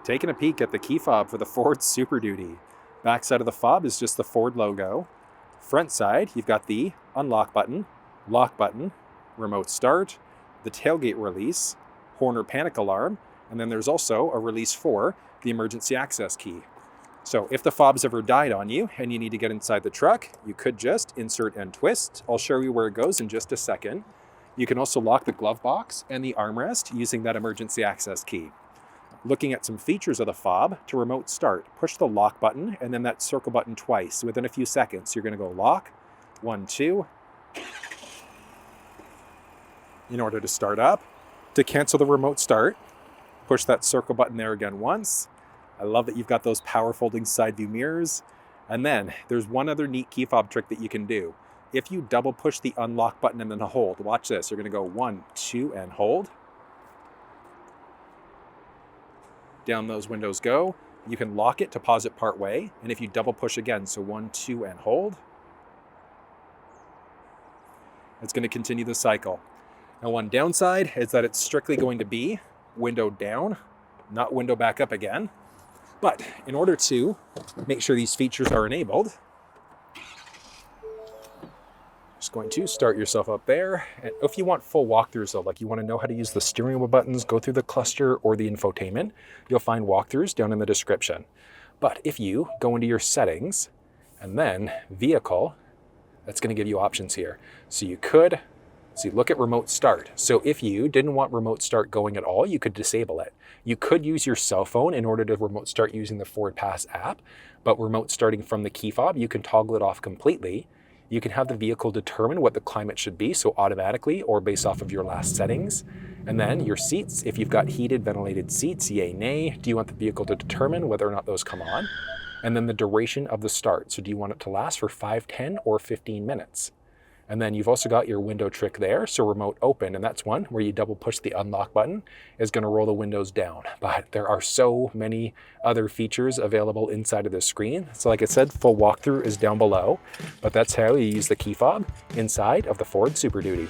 Taking a peek at the key fob for the Ford SuperDuty. Back side of the fob is just the Ford logo. Front side, you've got the unlock button, lock button, remote start, the tailgate release, horn or panic alarm, and then there's also a release for the emergency access key. So if the fob's ever died on you and you need to get inside the truck, you could just insert and twist. I'll show you where it goes in just a second. You can also lock the glove box and the armrest using that emergency access key. Looking at some features of the fob, to remote start, push the lock button and then that circle button twice. Within a few seconds, you're going to go lock, 1, 2, in order to start up. To cancel the remote start, push that circle button there again once. I love that you've got those power folding side view mirrors. And then there's one other neat key fob trick that you can do. If you double push the unlock button and then hold, watch this. You're going to go 1, 2, and hold. Down those windows go. You can lock it to pause it part way. And if you double push again, so 1, 2, and hold, it's going to continue the cycle. Now, one downside is that it's strictly going to be window down, not window back up again. But in order to make sure these features are enabled, just going to start yourself up there. And if you want full walkthroughs though, like you want to know how to use the steering wheel buttons, go through the cluster or the infotainment, you'll find walkthroughs down in the description. But if you go into your settings and then vehicle, that's going to give you options here. So you could, look at remote start. So if you didn't want remote start going at all, you could disable it. You could use your cell phone in order to remote start using the Ford Pass app, but remote starting from the key fob, you can toggle it off completely. You can have the vehicle determine what the climate should be, so automatically or based off of your last settings. And then your seats, if you've got heated, ventilated seats, yay, nay. Do you want the vehicle to determine whether or not those come on? And then the duration of the start. So do you want it to last for 5, 10, or 15 minutes? And then you've also got your window trick there, so remote open, and that's one where you double push the unlock button, is going to roll the windows down. But there are so many other features available inside of this screen. So like I said, full walkthrough is down below, but that's how you use the key fob inside of the Ford SuperDuty.